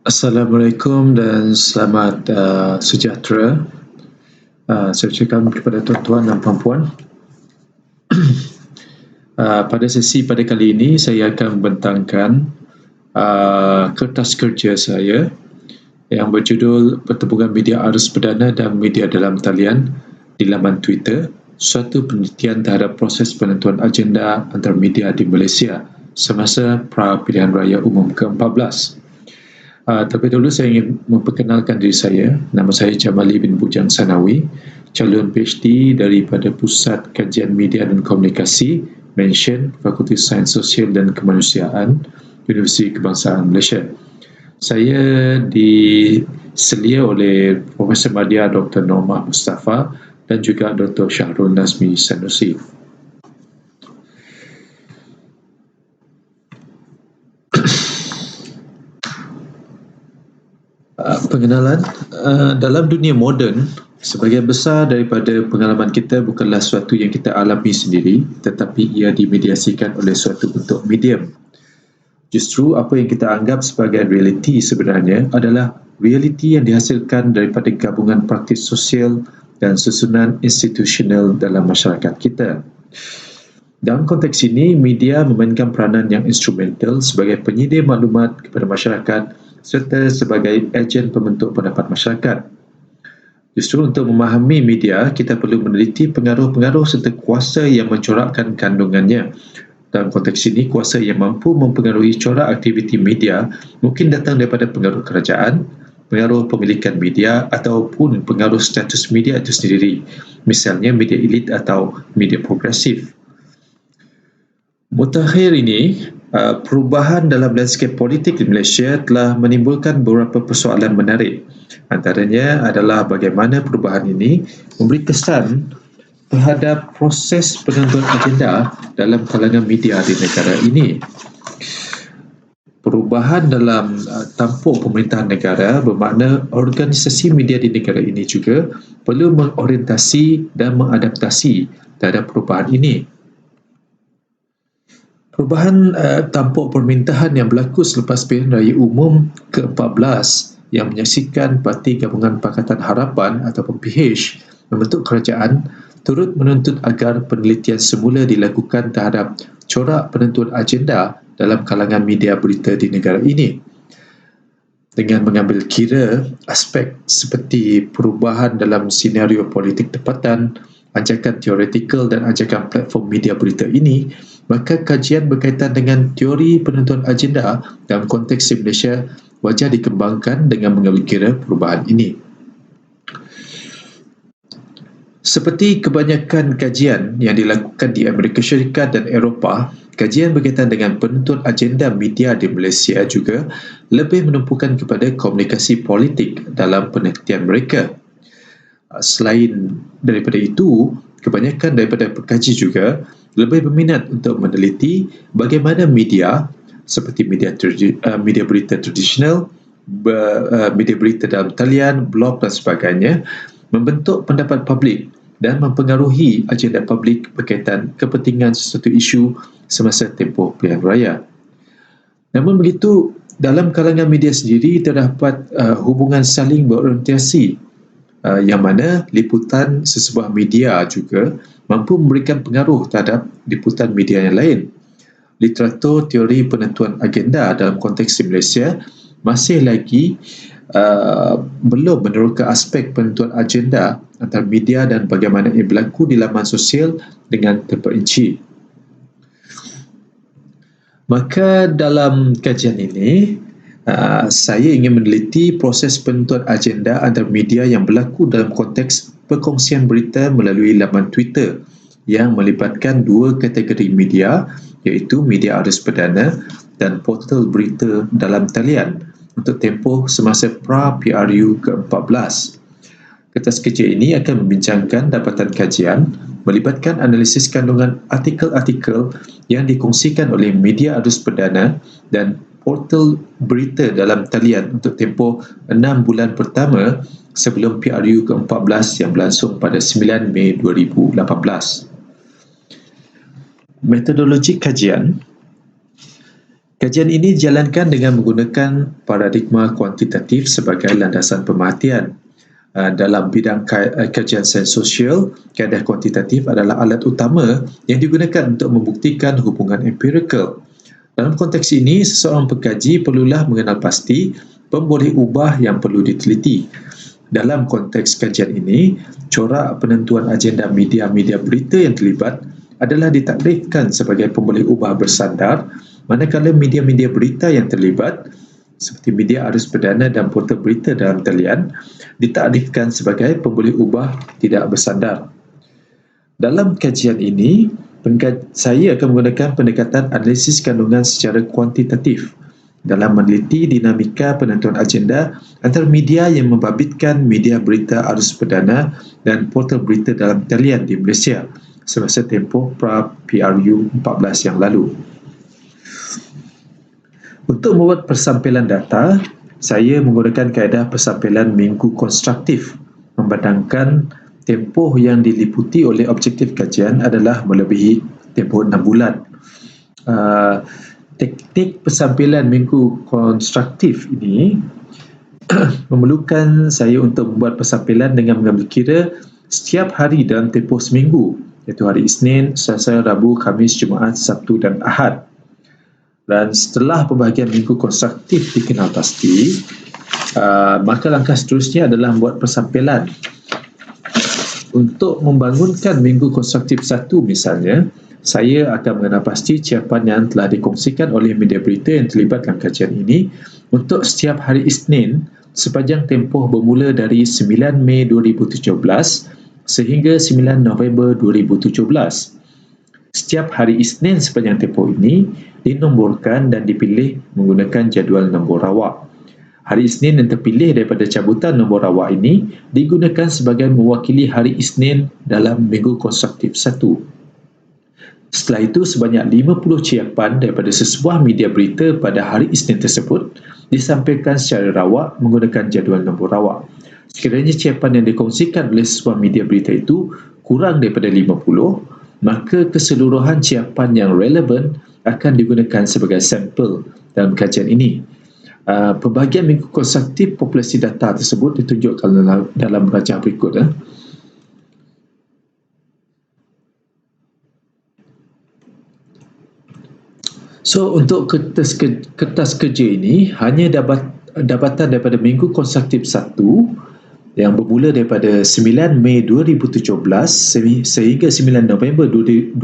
Assalamualaikum dan selamat sejahtera. Saya ucapkan kepada tuan-tuan dan puan-puan. Pada sesi pada kali ini, saya akan membentangkan kertas kerja saya yang berjudul Pertembungan Media Arus Perdana dan Media dalam Talian di laman Twitter, suatu penelitian terhadap proses penentuan agenda antara media di Malaysia semasa pra-pilihan raya umum ke-14. Terlebih dahulu saya ingin memperkenalkan diri saya. Nama saya Jamali bin Bujang Sanawi, calon PhD daripada Pusat Kajian Media dan Komunikasi, Mention, Fakulti Sains Sosial dan Kemanusiaan, Universiti Kebangsaan Malaysia. Saya diselia oleh Profesor Madya Dr. Normah Mustafa dan juga Dr. Syahrul Nazmi Sanusi. Pengenalan, dalam dunia moden, sebahagian besar daripada pengalaman kita bukanlah suatu yang kita alami sendiri, tetapi ia dimediasikan oleh suatu bentuk medium. Justru apa yang kita anggap sebagai realiti sebenarnya adalah realiti yang dihasilkan daripada gabungan praktis sosial dan susunan institusional dalam masyarakat kita. Dalam konteks ini, media memainkan peranan yang instrumental sebagai penyedia maklumat kepada masyarakat serta sebagai ejen pembentuk pendapat masyarakat. Justru untuk memahami media, kita perlu meneliti pengaruh-pengaruh serta kuasa yang mencorakkan kandungannya. Dalam konteks ini, kuasa yang mampu mempengaruhi corak aktiviti media mungkin datang daripada pengaruh kerajaan, pengaruh pemilikan media ataupun pengaruh status media itu sendiri, misalnya media elit atau media progresif. Mutakhir ini, perubahan dalam landscape politik di Malaysia telah menimbulkan beberapa persoalan menarik. Antaranya adalah bagaimana perubahan ini memberi kesan terhadap proses penentuan agenda dalam kalangan media di negara ini. Perubahan dalam tampuk pemerintahan negara bermakna organisasi media di negara ini juga perlu mengorientasi dan mengadaptasi terhadap perubahan ini. Perubahan tampuk pemerintahan yang berlaku selepas pilihan raya umum ke-14 yang menyaksikan Parti Gabungan Pakatan Harapan ataupun PH membentuk kerajaan turut menuntut agar penelitian semula dilakukan terhadap corak penentuan agenda dalam kalangan media berita di negara ini. Dengan mengambil kira aspek seperti perubahan dalam senario politik tempatan, ajakan teoretikal dan ajakan platform media berita ini, maka kajian berkaitan dengan teori penentuan agenda dalam konteks di Malaysia wajar dikembangkan dengan mengambil kira perubahan ini. Seperti kebanyakan kajian yang dilakukan di Amerika Syarikat dan Eropah, kajian berkaitan dengan penentuan agenda media di Malaysia juga lebih menumpukan kepada komunikasi politik dalam penelitian mereka. Selain daripada itu, kebanyakan daripada pengkaji juga lebih berminat untuk meneliti bagaimana media seperti media berita tradisional, media berita dalam talian, blog dan sebagainya membentuk pendapat publik dan mempengaruhi agenda publik berkaitan kepentingan sesuatu isu semasa tempoh pilihan raya. Namun begitu, dalam kalangan media sendiri terdapat hubungan saling berorientasi yang mana liputan sesebuah media juga mampu memberikan pengaruh terhadap liputan media yang lain. Literatur teori penentuan agenda dalam konteks di Malaysia masih lagi belum meneroka aspek penentuan agenda antara media dan bagaimana ia berlaku di laman sosial dengan terperinci. Maka dalam kajian ini, saya ingin meneliti proses penentuan agenda antara media yang berlaku dalam konteks perkongsian berita melalui laman Twitter yang melibatkan dua kategori media, iaitu media arus perdana dan portal berita dalam talian untuk tempoh semasa pra-PRU ke-14. Kertas kerja ini akan membincangkan dapatan kajian melibatkan analisis kandungan artikel-artikel yang dikongsikan oleh media arus perdana dan portal berita dalam talian untuk tempoh 6 bulan pertama sebelum PRU ke-14 yang berlangsung pada 9 Mei 2018. Metodologi kajian. Kajian ini dijalankan dengan menggunakan paradigma kuantitatif sebagai landasan pemerhatian. Dalam bidang kajian sains sosial, kaedah kuantitatif adalah alat utama yang digunakan untuk membuktikan hubungan empirikal. Dalam konteks ini, seseorang pengkaji perlulah mengenal pasti pemboleh ubah yang perlu diteliti. Dalam konteks kajian ini, corak penentuan agenda media-media berita yang terlibat adalah ditakrifkan sebagai pemboleh ubah bersandar, manakala media-media berita yang terlibat seperti media arus perdana dan portal berita dalam talian ditakrifkan sebagai pemboleh ubah tidak bersandar. Dalam kajian ini, saya akan menggunakan pendekatan analisis kandungan secara kuantitatif dalam meneliti dinamika penentuan agenda antara media yang membabitkan media berita arus perdana dan portal berita dalam talian di Malaysia semasa tempoh pra-PRU 14 yang lalu. Untuk membuat persampilan data, saya menggunakan kaedah persampilan minggu konstruktif, memandangkan tempoh yang diliputi oleh objektif kajian adalah melebihi tempoh 6 bulan. Teknik persampilan minggu konstruktif ini memerlukan saya untuk membuat persampilan dengan mengambil kira setiap hari dalam tempoh seminggu, iaitu hari Isnin, Selasa, Rabu, Khamis, Jumaat, Sabtu dan Ahad. Dan setelah pembahagian minggu konstruktif dikenal pasti, maka langkah seterusnya adalah membuat persampilan. Untuk membangunkan minggu konstruktif 1 misalnya, saya akan mengenal pasti ciapan yang telah dikongsikan oleh media berita yang terlibat dalam kajian ini untuk setiap hari Isnin sepanjang tempoh bermula dari 9 Mei 2017 sehingga 9 November 2017. Setiap hari Isnin sepanjang tempoh ini dinomborkan dan dipilih menggunakan jadual nombor rawak. Hari Isnin yang terpilih daripada cabutan nombor rawak ini digunakan sebagai mewakili hari Isnin dalam minggu konstruktif 1. Setelah itu, sebanyak 50 ciapan daripada sesebuah media berita pada hari Isnin tersebut disampaikan secara rawak menggunakan jadual nombor rawak. Sekiranya ciapan yang dikongsikan oleh sesebuah media berita itu kurang daripada 50, maka keseluruhan ciapan yang relevan akan digunakan sebagai sampel dalam kajian ini. Pembahagian minggu konstruktif populasi data tersebut ditunjukkan dalam rajah berikut. So, untuk kertas kerja ini hanya dapatan daripada minggu konstruktif 1 yang bermula daripada 9 Mei 2017 sehingga 9 November 2017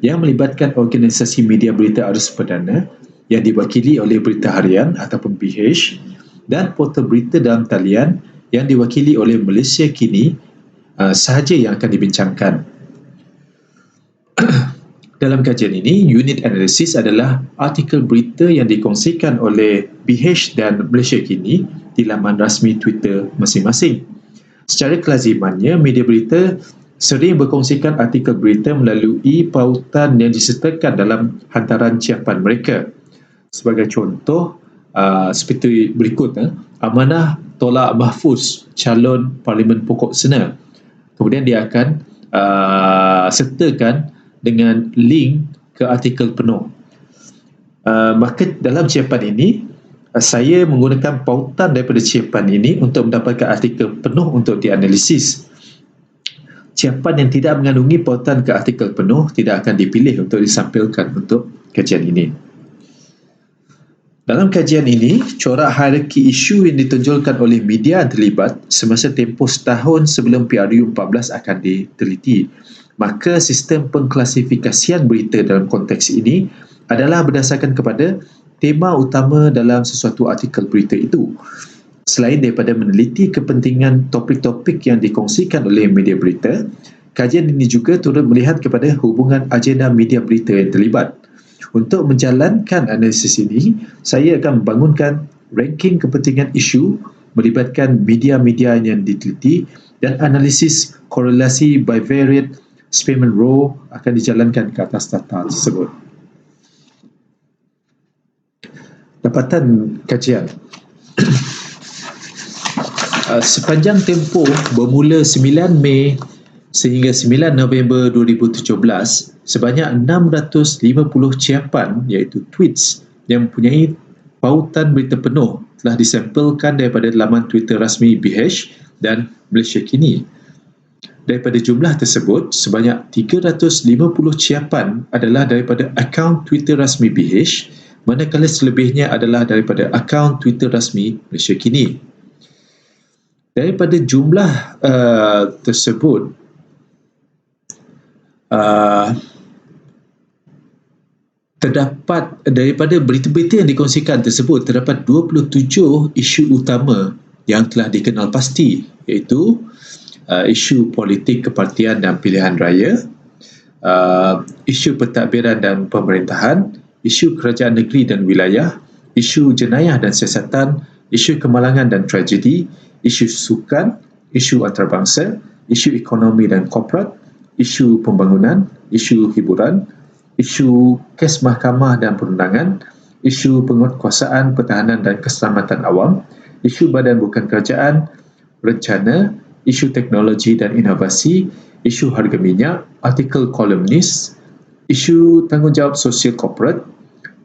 yang melibatkan organisasi media berita arus perdana yang diwakili oleh Berita Harian ataupun BH dan portal berita dalam talian yang diwakili oleh Malaysia Kini sahaja yang akan dibincangkan. Dalam kajian ini, unit analisis adalah artikel berita yang dikongsikan oleh BH dan Malaysia Kini di laman rasmi Twitter masing-masing. Secara kelazimannya, media berita sering berkongsikan artikel berita melalui pautan yang disertakan dalam hantaran ciapan mereka. Sebagai contoh, seperti berikut, amanah tolak mahfuz calon Parlimen Pokok Sena. Kemudian dia akan sertakan dengan link ke artikel penuh. Maka dalam ciapan ini, saya menggunakan pautan daripada ciapan ini untuk mendapatkan artikel penuh untuk dianalisis. Ciapan yang tidak mengandungi pautan ke artikel penuh tidak akan dipilih untuk disampilkan untuk kajian ini. Dalam kajian ini, corak hierarki isu yang ditonjolkan oleh media yang terlibat semasa tempoh setahun sebelum PRU 14 akan diteliti. Maka sistem pengklasifikasian berita dalam konteks ini adalah berdasarkan kepada tema utama dalam sesuatu artikel berita itu. Selain daripada meneliti kepentingan topik-topik yang dikongsikan oleh media berita, kajian ini juga turut melihat kepada hubungan agenda media berita yang terlibat. Untuk menjalankan analisis ini, saya akan membangunkan ranking kepentingan isu melibatkan media-media yang diteliti dan analisis korelasi bivariate Spearman Row akan dijalankan ke atas data tersebut. Dapatan kajian. Sepanjang tempoh bermula 9 Mei sehingga 9 November 2017, sebanyak 650 ciapan iaitu tweets yang mempunyai pautan berita penuh telah disampelkan daripada laman Twitter rasmi BH dan Malaysia Kini. Daripada jumlah tersebut, sebanyak 350 ciapan adalah daripada akaun Twitter rasmi BH, manakala selebihnya adalah daripada akaun Twitter rasmi Malaysia Kini. Daripada jumlah tersebut, terdapat daripada berita-berita yang dikongsikan tersebut, terdapat 27 isu utama yang telah dikenal pasti, iaitu isu politik kepartian dan pilihan raya, isu pentadbiran dan pemerintahan, isu kerajaan negeri dan wilayah, isu jenayah dan siasatan, isu kemalangan dan tragedi, isu sukan, isu antarabangsa, isu ekonomi dan korporat, isu pembangunan, isu hiburan, isu kes mahkamah dan perundangan, isu penguatkuasaan, pertahanan dan keselamatan awam, isu badan bukan kerajaan, rencana, isu teknologi dan inovasi, isu harga minyak, artikel kolumnis, isu tanggungjawab sosial korporat,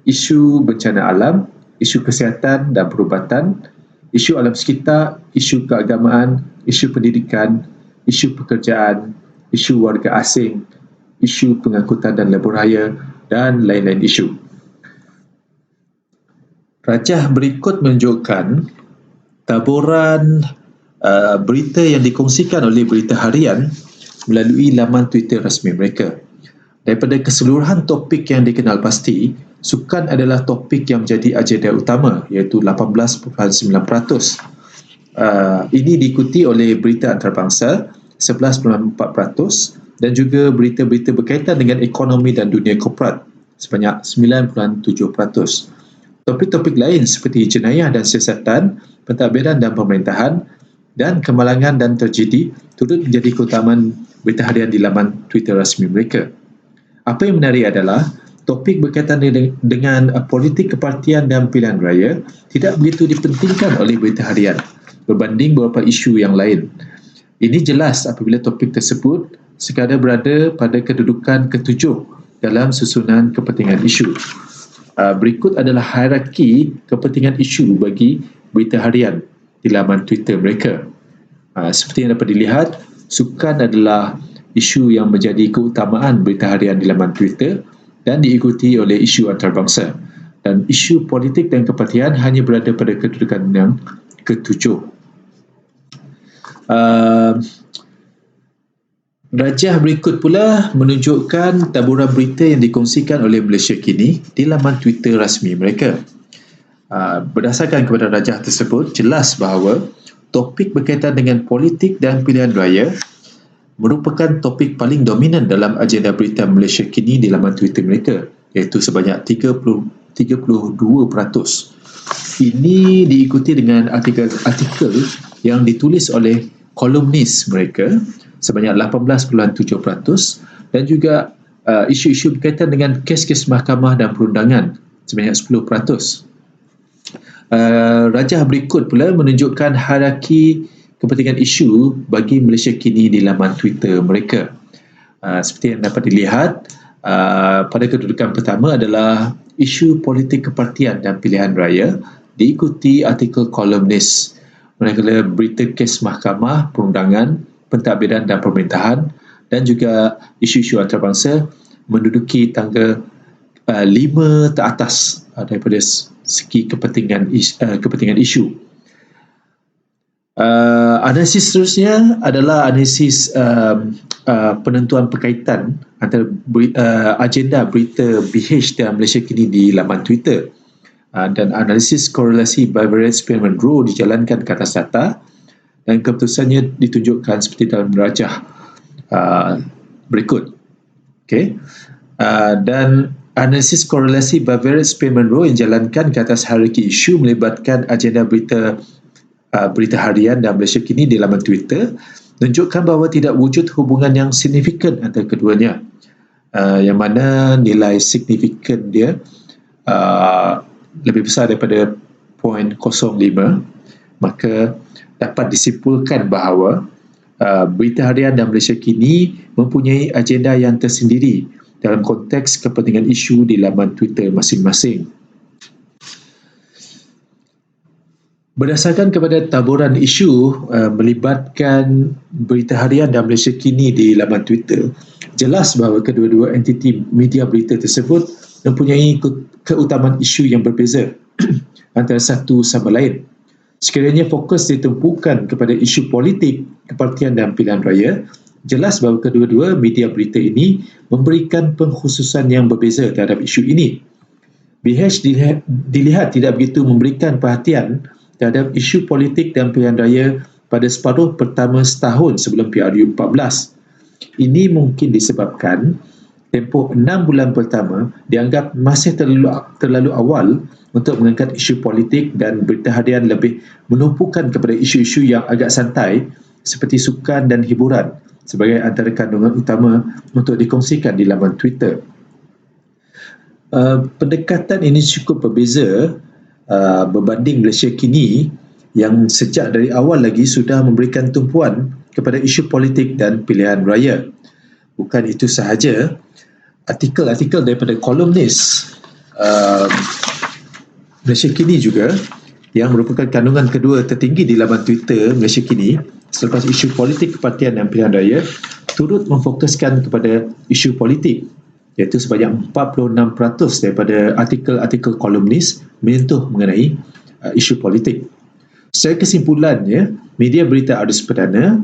isu bencana alam, isu kesihatan dan perubatan, isu alam sekitar, isu keagamaan, isu pendidikan, isu pekerjaan, isu warga asing, isu pengangkutan dan lebuh-raya dan lain-lain isu. Rajah berikut menunjukkan taburan berita yang dikongsikan oleh Berita Harian melalui laman Twitter rasmi mereka. Daripada keseluruhan topik yang dikenal pasti, sukan adalah topik yang menjadi agenda utama, iaitu 18.9%. Ini diikuti oleh berita antarabangsa 11.4% dan juga berita-berita berkaitan dengan ekonomi dan dunia korporat sebanyak 9.7%. Topik-topik lain seperti jenayah dan siasatan, pentadbiran dan pemerintahan, dan kemalangan dan tragedi turut menjadi keutamaan Berita Harian di laman Twitter rasmi mereka. Apa yang menarik adalah topik berkaitan dengan politik kepartian dan pilihan raya tidak begitu dipentingkan oleh Berita Harian berbanding beberapa isu yang lain. Ini jelas apabila topik tersebut sekadar berada pada kedudukan ketujuh dalam susunan kepentingan isu. Berikut adalah hierarki kepentingan isu bagi Berita Harian di laman Twitter mereka. Seperti yang dapat dilihat, sukan adalah isu yang menjadi keutamaan Berita Harian di laman Twitter dan diikuti oleh isu antarabangsa. Dan isu politik dan kepartian hanya berada pada kedudukan yang ketujuh. Rajah berikut pula menunjukkan taburan berita yang dikongsikan oleh Malaysia Kini di laman Twitter rasmi mereka. Berdasarkan kepada rajah tersebut, jelas bahawa topik berkaitan dengan politik dan pilihan raya merupakan topik paling dominan dalam agenda berita Malaysia Kini di laman Twitter mereka, iaitu sebanyak 32%. Ini diikuti dengan artikel-artikel yang ditulis oleh kolumnis mereka sebanyak 18.7% dan juga isu-isu berkaitan dengan kes-kes mahkamah dan perundangan sebanyak 10%. Rajah berikut pula menunjukkan hierarki kepentingan isu bagi Malaysia Kini di laman Twitter mereka. Seperti yang dapat dilihat, pada kedudukan pertama adalah isu politik kepartian dan pilihan raya, diikuti artikel kolumnis, manakala berita kes mahkamah, perundangan, pentadbiran dan pemerintahan dan juga isu-isu antarabangsa menduduki tangga 5 teratas daripada segi kepentingan isu. Analisis seterusnya adalah analisis penentuan berkaitan antara agenda berita BH dan Malaysia Kini di laman Twitter. Dan analisis korelasi Bivariate-Spearman Rowe dijalankan ke atas data dan keputusannya ditunjukkan seperti dalam rajah berikut. Okay. Dan analisis korelasi Bivariate-Spearman Rowe yang dijalankan ke atas hierarki isu melibatkan agenda berita harian dan Malaysia Kini di laman Twitter menunjukkan bahawa tidak wujud hubungan yang signifikan antara keduanya, yang mana nilai signifikan dia lebih besar daripada 0.05, maka dapat disimpulkan bahawa Berita Harian dan Malaysia Kini mempunyai agenda yang tersendiri dalam konteks kepentingan isu di laman Twitter masing-masing. Berdasarkan kepada taburan isu melibatkan berita harian dan Malaysia Kini di laman Twitter, jelas bahawa kedua-dua entiti media berita tersebut mempunyai keutamaan isu yang berbeza antara satu sama lain. Sekiranya fokus ditumpukan kepada isu politik, kepartian dan pilihan raya, jelas bahawa kedua-dua media berita ini memberikan pengkhususan yang berbeza terhadap isu ini. BH dilihat tidak begitu memberikan perhatian terhadap isu politik dan pilihan raya pada separuh pertama setahun sebelum PRU 14. Ini mungkin disebabkan tempoh 6 bulan pertama dianggap masih terlalu awal untuk mengangkat isu politik, dan berita harian lebih menumpukan kepada isu-isu yang agak santai seperti sukan dan hiburan sebagai antara kandungan utama untuk dikongsikan di laman Twitter. Pendekatan ini cukup berbeza berbanding Malaysia Kini yang sejak dari awal lagi sudah memberikan tumpuan kepada isu politik dan pilihan raya. Bukan itu sahaja, artikel-artikel daripada kolumnis Malaysia Kini juga, yang merupakan kandungan kedua tertinggi di laman Twitter Malaysia Kini selepas isu politik, kepartian dan pilihan raya, turut memfokuskan kepada isu politik, iaitu sebanyak 46% daripada artikel-artikel kolumnis menyentuh mengenai isu politik. Secara kesimpulannya, media berita arus perdana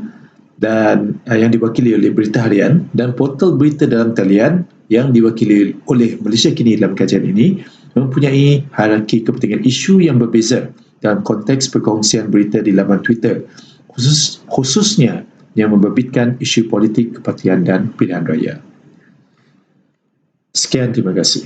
dan yang diwakili oleh berita harian dan portal berita dalam talian yang diwakili oleh Malaysia Kini dalam kajian ini mempunyai hierarki kepentingan isu yang berbeza dalam konteks perkongsian berita di laman Twitter, khususnya yang memberbitkan isu politik, kepartian dan pilihan raya. Sekian, terima kasih.